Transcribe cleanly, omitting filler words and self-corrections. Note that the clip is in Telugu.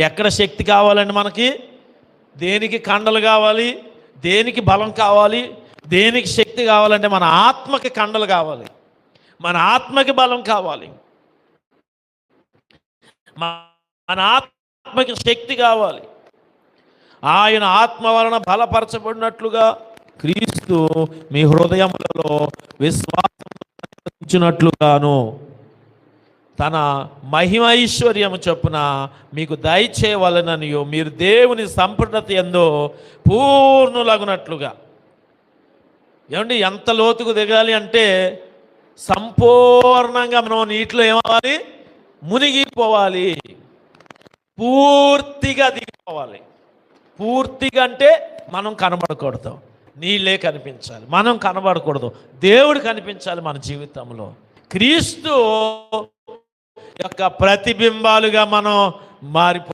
ఎక్కడ శక్తి కావాలండి మనకి? దేనికి కండలు కావాలి? దేనికి బలం కావాలి? దేనికి శక్తి కావాలంటే మన ఆత్మకి కండలు కావాలి, మన ఆత్మకి బలం కావాలి, మన ఆత్మకి శక్తి కావాలి. ఆయన ఆత్మ వలన బలపరచబడినట్లుగా క్రీస్తు మీ హృదయములలో విశ్వాసముగాను తన మహిమైశ్వర్యము చొప్పున మీకు దయచేయవలననియో మీరు దేవుని సంపూర్ణత యందు పూర్ణులగునట్లుగా. ఏమండి, ఎంత లోతుకు దిగాలి అంటే సంపూర్ణంగా మనం నీటిలో ఏమవ్వాలి? మునిగిపోవాలి, పూర్తిగా దిగిపోవాలి. పూర్తిగా అంటే మనం కనబడకూడదు, నీళ్ళే కనిపించాలి, మనం కనబడకూడదు, దేవుడు కనిపించాలి మన జీవితంలో. క్రీస్తు యొక్క ప్రతిబింబాలుగా మనం మారిపో